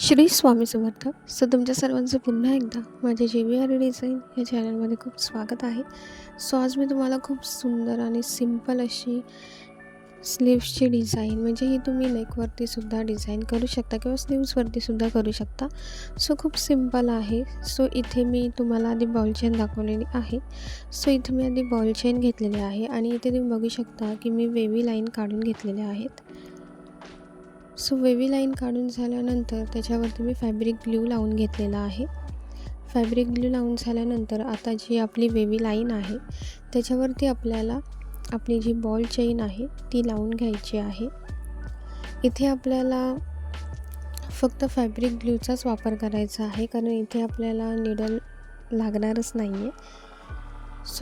श्री स्वामी समर्थ. तुमच्या सर्वांचं पुन्हा एकदा माझ्या JVR डिझाईन या चॅनलमध्ये खूप स्वागत आहे. आज मी तुम्हाला खूप सुंदर आणि सिंपल अशी स्लीव्सची डिझाईन, म्हणजे ही तुम्ही नेकवरती सुद्धा डिझाईन करू शकता किंवा स्लीव्सवरती सुद्धा करू शकता. खूप सिंपल आहे. इथे मी तुम्हाला आधी बॉल चेन दाखवलेली आहे. इथे मी आधी बॉल चेन घेतलेली आहे आणि इथे तुम्ही बघू शकता की मी वेव्ही लाईन काढून घेतलेल्या आहेत. वेव्ही लाईन काढून झाल्यानंतर त्याच्यावरती मी फॅब्रिक ग्लू लावून घेतलेला आहे. फॅब्रिक ग्लू लावून झाल्यानंतर आता जी आपली वेव्ही लाईन आहे त्याच्यावरती आपल्याला आपली जी बॉल चेन आहे ती लावून घ्यायची आहे. इथे आपल्याला फक्त फॅब्रिक ग्लूचाच वापर करायचा आहे, कारण इथे आपल्याला निडल लागणारच नाही आहे.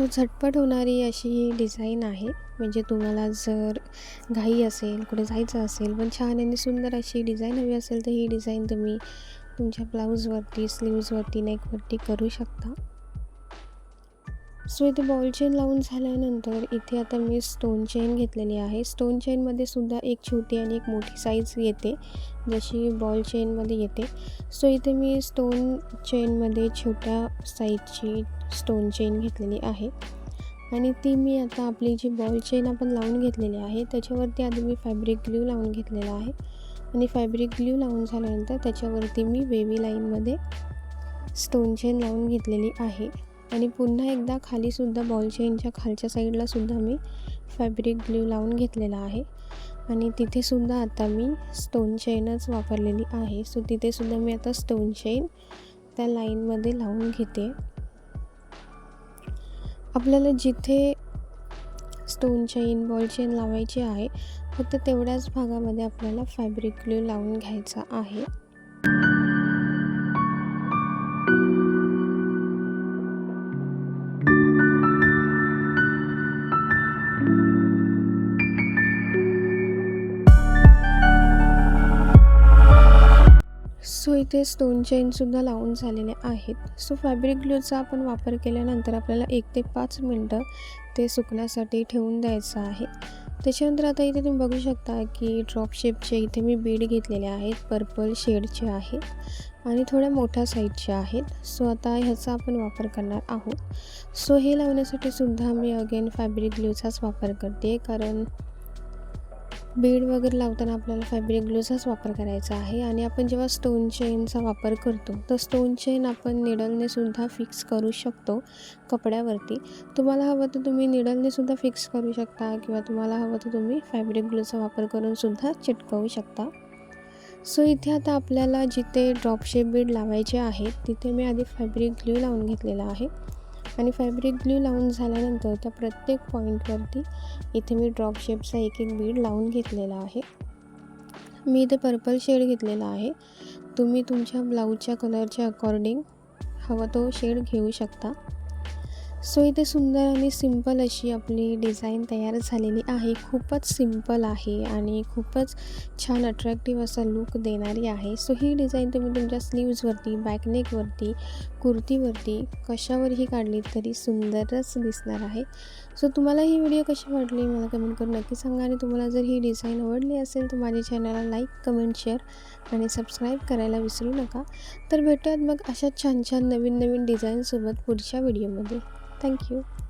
झटपट होणारी अशी ही डिझाईन आहे. म्हणजे तुम्हाला जर घाई असेल, कुठे जायचं असेल, पण छान आणि सुंदर अशी डिझाईन हवी असेल तर ही डिझाईन तुम्ही तुमच्या ब्लाऊजवरती, स्लीव्जवरती, नेकवरती करू शकता. इथे बॉल चेन लावून झाल्यानंतर इथे आता मी स्टोन चेन घेतलेली आहे. स्टोन चेनमध्ये सुद्धा एक छोटी आणि एक मोठी साईज येते, जशी बॉल चेनमध्ये येते. इथे मी स्टोन चेनमध्ये छोट्या साईजची स्टोन चेन घेतलेली आहे आणि ती मी आता आपली जी बॉल चेन आपण लावून घेतलेली आहे त्याच्यावरती आधी मी फॅब्रिक ग्लू लावून घेतलेला आहे आणि फॅब्रिक ग्लू लावून झाल्यानंतर त्याच्यावरती मी वेव्ही लाईनमध्ये स्टोन चेन लावून घेतलेली आहे आणि पुन्हा एकदा खालीसुद्धा बॉल चेनच्या खालच्या साईडला सुद्धा मी फॅब्रिक ग्लू लावून घेतलेला आहे आणि तिथेसुद्धा आता मी स्टोन चेनच वापरलेली आहे. तिथेसुद्धा मी आता स्टोन चेन त्या लाईनमध्ये लावून घेते. आपल्याला जिथे स्टोन चेन, बॉल चेन लावायची आहे फक्त तेवढ्याच भागामध्ये आपल्याला फॅब्रिक ग्लू लावून घ्यायचा आहे. इथे स्टोन चेनसुद्धा लावून झालेले आहेत. फॅब्रिक ग्लूचा आपण वापर केल्यानंतर आपल्याला 1 ते 5 मिनटं ते सुकण्यासाठी ठेवून द्यायचं आहे. त्याच्यानंतर आता इथे तुम्ही बघू शकता की ड्रॉप शेपचे इथे मी बीड घेतलेले आहेत, पर्पल शेडचे आहे आणि थोड्या मोठ्या साईजचे आहेत. आता ह्याचा आपण वापर करणार आहोत. हे लावण्यासाठी सुद्धा मी अगेन फॅब्रिक ग्लूचाच वापर करते, कारण बीड वगैरे लावताना आपल्याला फॅब्रिक ग्लूचाच वापर करायचा आहे. आणि आपण जेव्हा स्टोन चेनचा वापर करतो तर स्टोन चेन आपण निडलने सुद्धा फिक्स करू शकतो कपड्यावरती. तुम्हाला हवं तर तुम्ही निडलने सुद्धा फिक्स करू शकता किंवा तुम्हाला हवं तर तुम्ही फॅब्रिक ग्लूचा वापर करून सुद्धा चिटकवू शकता. इथे आता आपल्याला जिथे ड्रॉप शेप बीड लावायचे आहेत तिथे मी आधी फॅब्रिक ग्लू लावून घेतलेला आहे आणि फॅब्रिक ग्लू लावून झाल्यानंतर त्या प्रत्येक पॉईंटवरती इथे मी ड्रॉप शेपचा एक बीड लावून घेतलेला आहे. मी इथे पर्पल शेड घेतलेला आहे. तुम्ही तुमच्या ब्लाऊजच्या कलरच्या अकॉर्डिंग हवा तो शेड घेऊ शकता. इथे सुंदर आणि सिंपल अशी आपली डिझाईन तयार झालेली आहे. खूपच सिंपल आहे आणि खूपच छान अट्रॅक्टिव्ह असा लूक देणारी आहे. ही डिझाईन तुम्ही तुमच्या स्लीव्जवरती, बॅकनेकवरती, कुर्तीवरती कशावरही काढली तरी सुंदरच दिसणार आहे. तुम्हाला ही व्हिडिओ कशी वाटली मला कमेंट करून नक्की सांगा आणि तुम्हाला जर ही डिझाईन आवडली असेल तर माझ्या चॅनलला लाईक, कमेंट, शेअर आणि सबस्क्राईब करायला विसरू नका. तर भेटूयात मग अशा छान छान नवीन नवीन डिझाईनसोबत पुढच्या व्हिडिओमध्ये. Thank you.